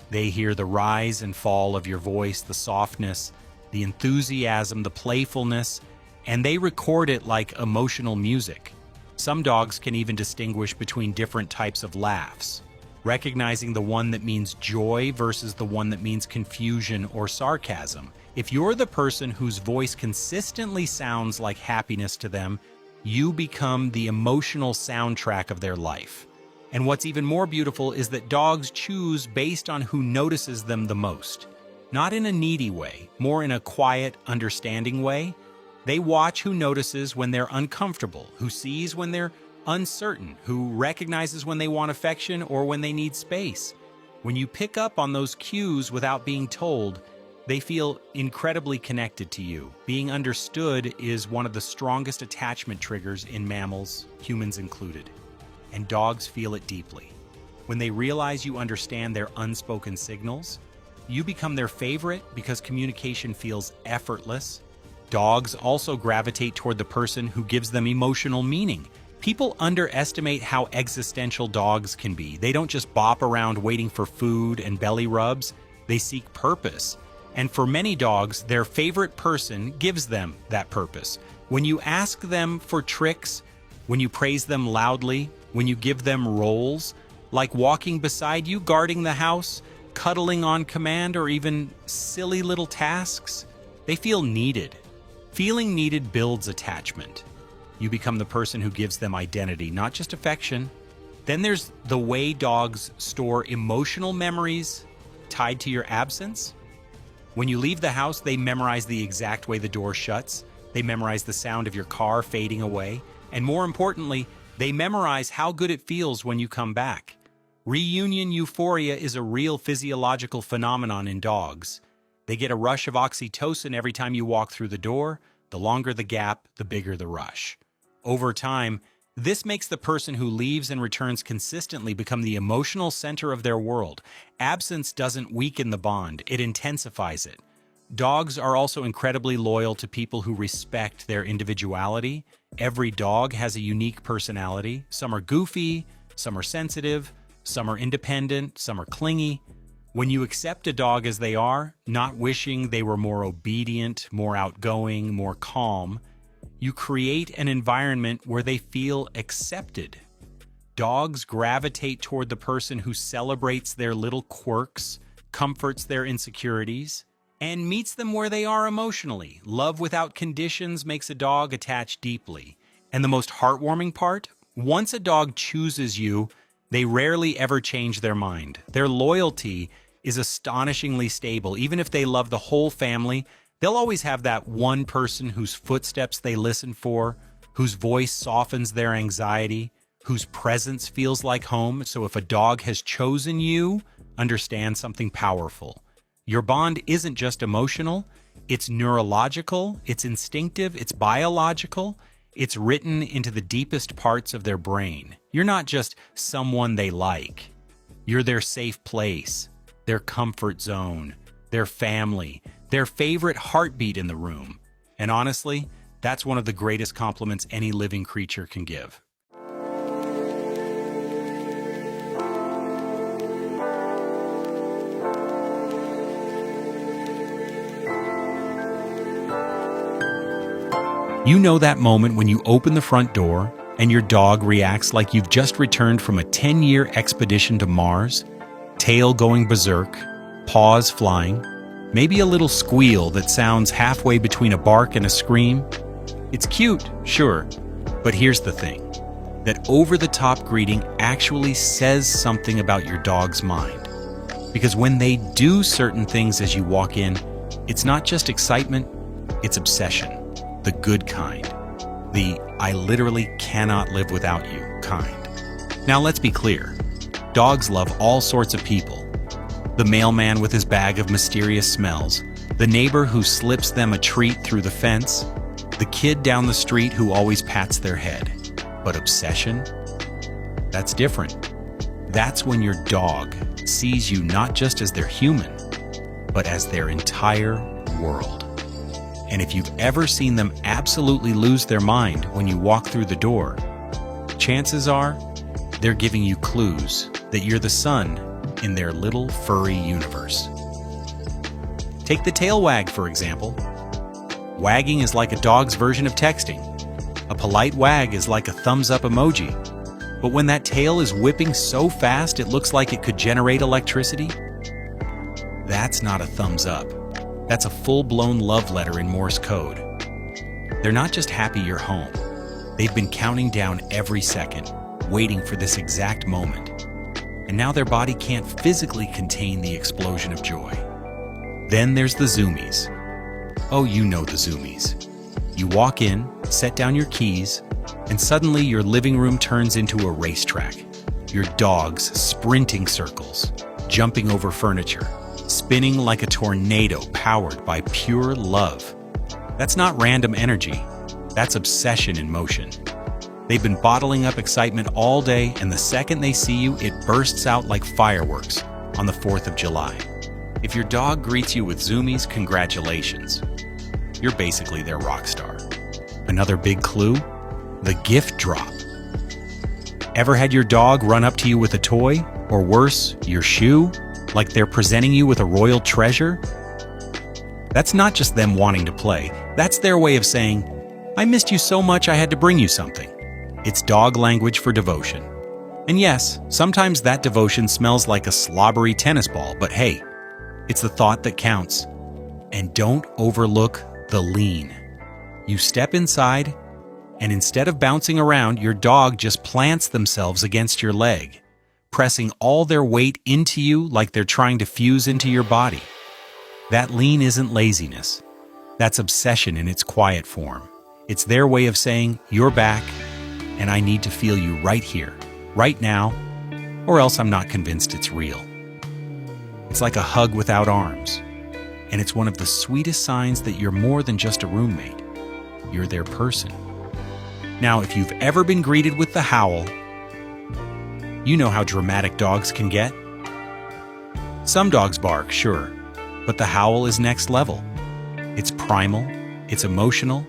[SPEAKER 1] They hear the rise and fall of your voice, the softness, the enthusiasm, the playfulness, and they record it like emotional music. Some dogs can even distinguish between different types of laughs, recognizing the one that means joy versus the one that means confusion or sarcasm. If you're the person whose voice consistently sounds like happiness to them, you become the emotional soundtrack of their life. And what's even more beautiful is that dogs choose based on who notices them the most. Not in a needy way, more in a quiet, understanding way. They watch who notices when they're uncomfortable, who sees when they're uncertain, who recognizes when they want affection or when they need space. When you pick up on those cues without being told, they feel incredibly connected to you. Being understood is one of the strongest attachment triggers in mammals, humans included. And dogs feel it deeply. When they realize you understand their unspoken signals, you become their favorite because communication feels effortless. Dogs also gravitate toward the person who gives them emotional meaning. People underestimate how existential dogs can be. They don't just bop around waiting for food and belly rubs. They seek purpose. And for many dogs, their favorite person gives them that purpose. When you ask them for tricks, when you praise them loudly, when you give them roles, like walking beside you, guarding the house, cuddling on command, or even silly little tasks, they feel needed. Feeling needed builds attachment. You become the person who gives them identity, not just affection. Then there's the way dogs store emotional memories tied to your absence. When you leave the house, they memorize the exact way the door shuts. They memorize the sound of your car fading away. And more importantly, they memorize how good it feels when you come back. Reunion euphoria is a real physiological phenomenon in dogs. They get a rush of oxytocin every time you walk through the door. The longer the gap, the bigger the rush. Over time, this makes the person who leaves and returns consistently become the emotional center of their world. Absence doesn't weaken the bond, it intensifies it. Dogs are also incredibly loyal to people who respect their individuality. Every dog has a unique personality. Some are goofy, some are sensitive, some are independent, some are clingy. When you accept a dog as they are, not wishing they were more obedient, more outgoing, more calm, You create an environment where they feel accepted. Dogs gravitate toward the person who celebrates their little quirks, comforts their insecurities, and meets them where they are emotionally. Love without conditions makes a dog attach deeply. And the most heartwarming part? Once a dog chooses you, they rarely ever change their mind. Their loyalty is astonishingly stable. Even if they love the whole family, they'll always have that one person whose footsteps they listen for, whose voice softens their anxiety, whose presence feels like home. So if a dog has chosen you, understand something powerful. Your bond isn't just emotional, it's neurological, it's instinctive, it's biological, it's written into the deepest parts of their brain. You're not just someone they like. You're their safe place, their comfort zone, their family, their favorite heartbeat in the room. And honestly, that's one of the greatest compliments any living creature can give. You know that moment when you open the front door and your dog reacts like you've just returned from a 10-year expedition to Mars, tail going berserk, paws flying, maybe a little squeal that sounds halfway between a bark and a scream? It's cute, sure, but here's the thing. That over-the-top greeting actually says something about your dog's mind. Because when they do certain things as you walk in, it's not just excitement, it's obsession. The good kind. The I literally cannot live without you kind. Now let's be clear. Dogs love all sorts of people. The mailman with his bag of mysterious smells, the neighbor who slips them a treat through the fence, the kid down the street who always pats their head. But obsession? That's different. That's when your dog sees you not just as their human, but as their entire world. And if you've ever seen them absolutely lose their mind when you walk through the door, chances are they're giving you clues that you're the sun in their little furry universe. Take the tail wag, for example. Wagging is like a dog's version of texting. A polite wag is like a thumbs-up emoji. But when that tail is whipping so fast it looks like it could generate electricity, that's not a thumbs up. That's a full-blown love letter in Morse code. They're not just happy you're home. They've been counting down every second, waiting for this exact moment. And now their body can't physically contain the explosion of joy. Then there's the zoomies. Oh, you know the zoomies. You walk in, set down your keys, and suddenly your living room turns into a racetrack. Your dog's sprinting circles, jumping over furniture, spinning like a tornado powered by pure love. That's not random energy. That's obsession in motion. They've been bottling up excitement all day, and the second they see you, it bursts out like fireworks on the 4th of July. If your dog greets you with zoomies, congratulations. You're basically their rock star. Another big clue? The gift drop. Ever had your dog run up to you with a toy? Or worse, your shoe? Like they're presenting you with a royal treasure? That's not just them wanting to play. That's their way of saying, I missed you so much I had to bring you something. It's dog language for devotion. And yes, sometimes that devotion smells like a slobbery tennis ball, but hey, it's the thought that counts. And don't overlook the lean. You step inside, and instead of bouncing around, your dog just plants themselves against your leg, pressing all their weight into you like they're trying to fuse into your body. That lean isn't laziness. That's obsession in its quiet form. It's their way of saying, you're back, and I need to feel you right here, right now, or else I'm not convinced it's real. It's like a hug without arms, and it's one of the sweetest signs that you're more than just a roommate. You're their person. Now, if you've ever been greeted with the howl, you know how dramatic dogs can get. Some dogs bark, sure, but the howl is next level. It's primal, it's emotional,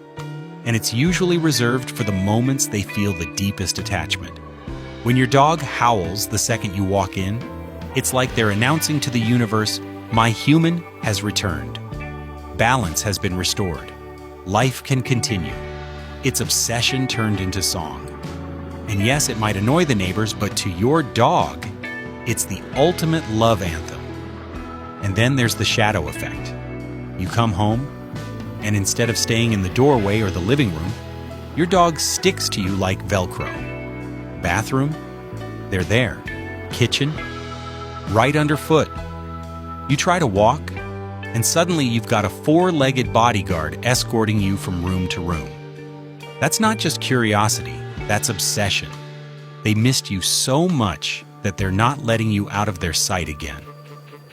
[SPEAKER 1] and it's usually reserved for the moments they feel the deepest attachment. When your dog howls the second you walk in, it's like they're announcing to the universe, my human has returned. Balance has been restored. Life can continue. It's obsession turned into song. And yes, it might annoy the neighbors, but to your dog, it's the ultimate love anthem. And then there's the shadow effect. You come home, and instead of staying in the doorway or the living room, your dog sticks to you like Velcro. Bathroom? They're there. Kitchen? Right underfoot. You try to walk, and suddenly you've got a four-legged bodyguard escorting you from room to room. That's not just curiosity, that's obsession. They missed you so much that they're not letting you out of their sight again.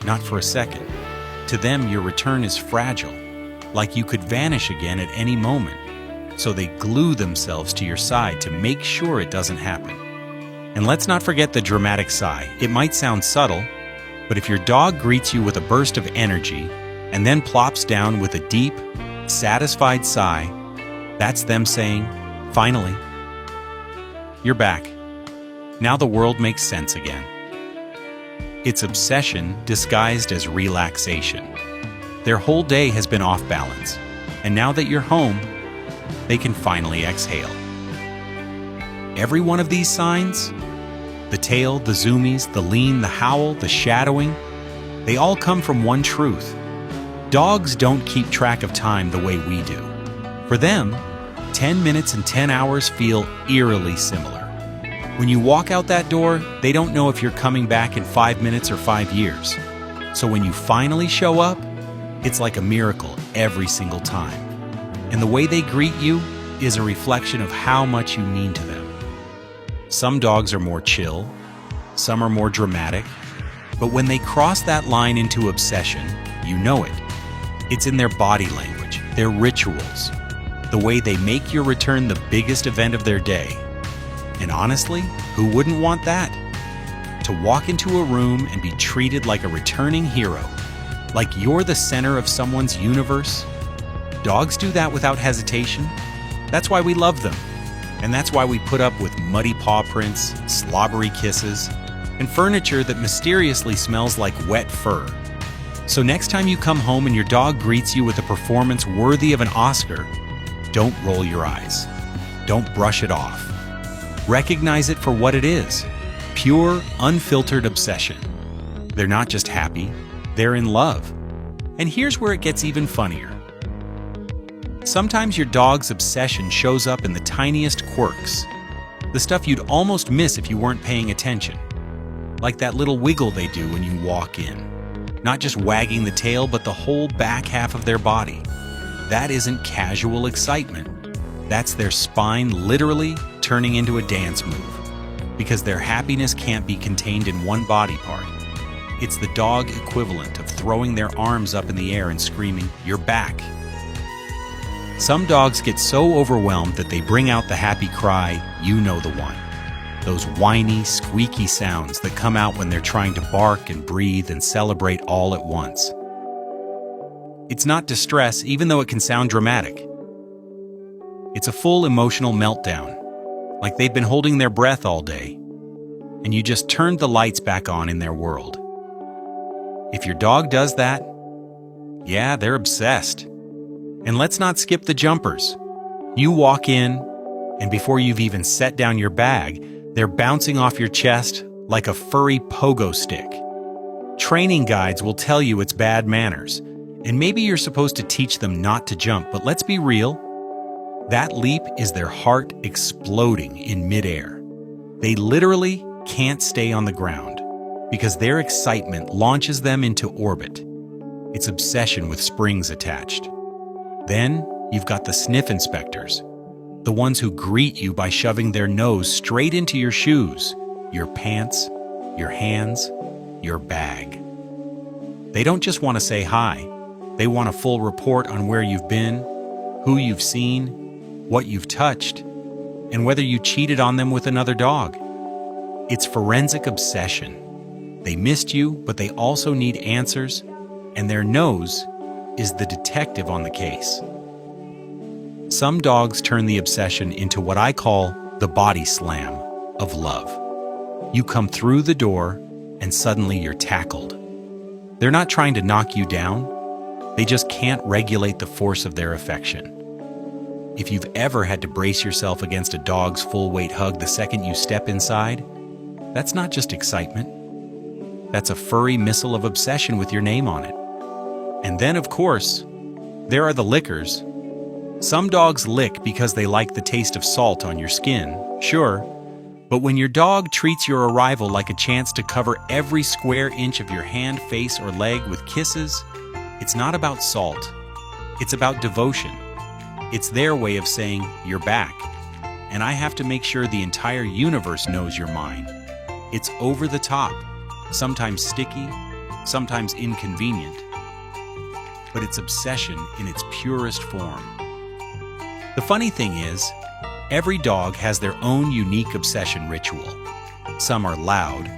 [SPEAKER 1] Not for a second. To them, your return is fragile, like you could vanish again at any moment. So they glue themselves to your side to make sure it doesn't happen. And let's not forget the dramatic sigh. It might sound subtle, but if your dog greets you with a burst of energy and then plops down with a deep, satisfied sigh, that's them saying, "Finally, you're back. Now the world makes sense again." It's obsession disguised as relaxation. Their whole day has been off balance, and now that you're home, they can finally exhale. Every one of these signs, the tail, the zoomies, the lean, the howl, the shadowing, they all come from one truth. Dogs don't keep track of time the way we do. For them, 10 minutes and 10 hours feel eerily similar. When you walk out that door, they don't know if you're coming back in 5 minutes or 5 years. So when you finally show up, it's like a miracle every single time. And the way they greet you is a reflection of how much you mean to them. Some dogs are more chill, some are more dramatic, but when they cross that line into obsession, you know it. It's in their body language, their rituals, the way they make your return the biggest event of their day. And honestly, who wouldn't want that? To walk into a room and be treated like a returning hero, like you're the center of someone's universe. Dogs do that without hesitation. That's why we love them. And that's why we put up with muddy paw prints, slobbery kisses, and furniture that mysteriously smells like wet fur. So next time you come home and your dog greets you with a performance worthy of an Oscar, don't roll your eyes. Don't brush it off. Recognize it for what it is. Pure, unfiltered obsession. They're not just happy, they're in love. And here's where it gets even funnier. Sometimes your dog's obsession shows up in the tiniest quirks, the stuff you'd almost miss if you weren't paying attention. Like that little wiggle they do when you walk in. Not just wagging the tail, but the whole back half of their body. That isn't casual excitement. That's their spine literally turning into a dance move. Because their happiness can't be contained in one body part. It's the dog equivalent of throwing their arms up in the air and screaming, "You're back." Some dogs get so overwhelmed that they bring out the happy cry, you know the one. Those whiny, squeaky sounds that come out when they're trying to bark and breathe and celebrate all at once. It's not distress, even though it can sound dramatic. It's a full emotional meltdown, like they've been holding their breath all day, and you just turned the lights back on in their world. If your dog does that, yeah, they're obsessed. And let's not skip the jumpers. You walk in, and before you've even set down your bag, they're bouncing off your chest like a furry pogo stick. Training guides will tell you it's bad manners, and maybe you're supposed to teach them not to jump, but let's be real. That leap is their heart exploding in midair. They literally can't stay on the ground because their excitement launches them into orbit. It's obsession with springs attached. Then you've got the sniff inspectors, the ones who greet you by shoving their nose straight into your shoes, your pants, your hands, your bag. They don't just want to say hi. They want a full report on where you've been, who you've seen, what you've touched, and whether you cheated on them with another dog. It's forensic obsession. They missed you, but they also need answers, and their nose is the detective on the case. Some dogs turn the obsession into what I call the body slam of love. You come through the door, and suddenly you're tackled. They're not trying to knock you down. They just can't regulate the force of their affection. If you've ever had to brace yourself against a dog's full-weight hug the second you step inside, that's not just excitement. That's a furry missile of obsession with your name on it. And then, of course, there are the lickers. Some dogs lick because they like the taste of salt on your skin, sure. But when your dog treats your arrival like a chance to cover every square inch of your hand, face, or leg with kisses, it's not about salt. It's about devotion. It's their way of saying, "You're back." And I have to make sure the entire universe knows you're mine. It's over the top, sometimes sticky, sometimes inconvenient. But it's obsession in its purest form. The funny thing is, every dog has their own unique obsession ritual. Some are loud,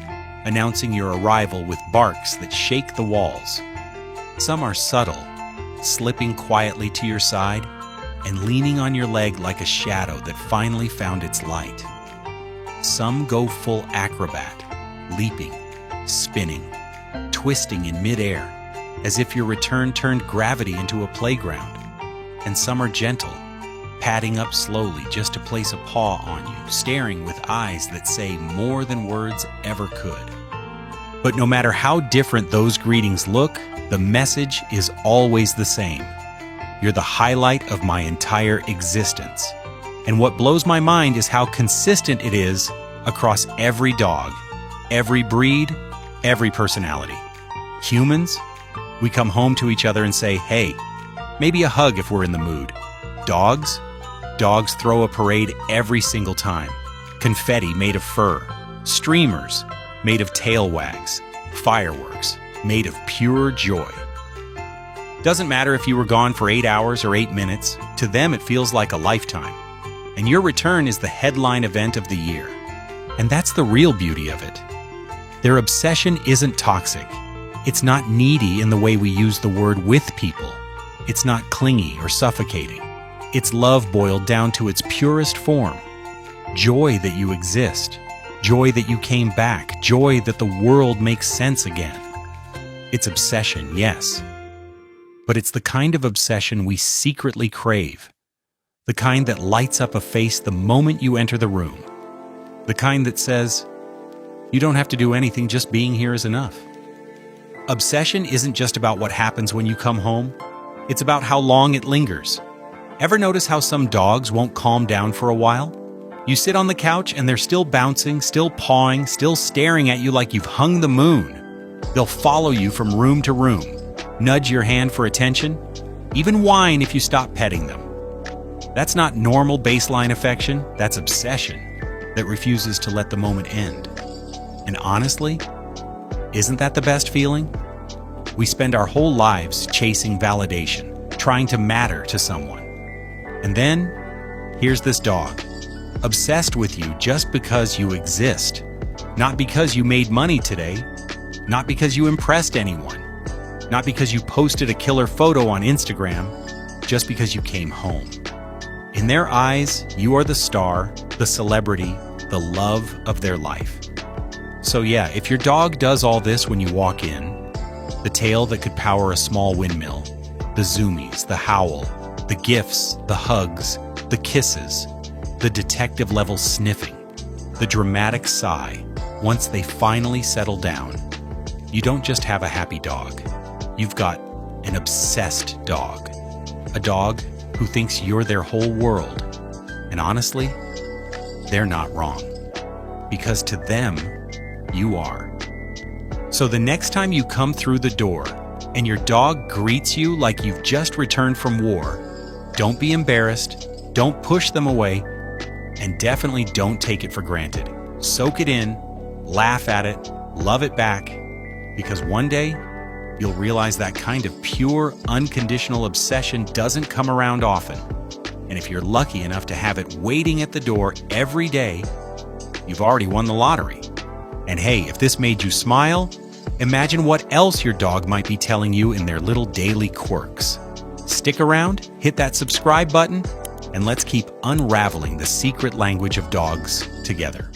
[SPEAKER 1] announcing your arrival with barks that shake the walls. Some are subtle, slipping quietly to your side and leaning on your leg like a shadow that finally found its light. Some go full acrobat, leaping, spinning, twisting in midair, as if your return turned gravity into a playground. And some are gentle, padding up slowly just to place a paw on you, staring with eyes that say more than words ever could. But no matter how different those greetings look, the message is always the same. You're the highlight of my entire existence. And what blows my mind is how consistent it is across every dog, every breed, every personality. Humans, we come home to each other and say, "Hey," maybe a hug if we're in the mood. Dogs throw a parade every single time. Confetti made of fur, streamers made of tail wags, fireworks made of pure joy. Doesn't matter if you were gone for 8 hours or 8 minutes, to them it feels like a lifetime. And your return is the headline event of the year. And that's the real beauty of it. Their obsession isn't toxic. It's not needy in the way we use the word with people. It's not clingy or suffocating. It's love boiled down to its purest form. Joy that you exist. Joy that you came back. Joy that the world makes sense again. It's obsession, yes. But it's the kind of obsession we secretly crave. The kind that lights up a face the moment you enter the room. The kind that says, "You don't have to do anything, just being here is enough." Obsession isn't just about what happens when you come home. It's about how long it lingers. Ever notice how some dogs won't calm down for a while? You sit on the couch and they're still bouncing, still pawing, still staring at you like you've hung the moon. They'll follow you from room to room, nudge your hand for attention, even whine if you stop petting them. That's not normal baseline affection, that's obsession that refuses to let the moment end. And honestly, isn't that the best feeling? We spend our whole lives chasing validation, trying to matter to someone. And then, here's this dog, obsessed with you just because you exist. Not because you made money today, not because you impressed anyone, not because you posted a killer photo on Instagram, just because you came home. In their eyes, you are the star, the celebrity, the love of their life. So yeah, if your dog does all this when you walk in, the tail that could power a small windmill, the zoomies, the howl, the gifts, the hugs, the kisses, the detective-level sniffing, the dramatic sigh, once they finally settle down, you don't just have a happy dog. You've got an obsessed dog. A dog who thinks you're their whole world. And honestly, they're not wrong. Because to them, you are. So the next time you come through the door and your dog greets you like you've just returned from war, don't be embarrassed, don't push them away, and definitely don't take it for granted. Soak it in, laugh at it, love it back, because one day, you'll realize that kind of pure, unconditional obsession doesn't come around often. And if you're lucky enough to have it waiting at the door every day, you've already won the lottery. And hey, if this made you smile, imagine what else your dog might be telling you in their little daily quirks. Stick around, hit that subscribe button, and let's keep unraveling the secret language of dogs together.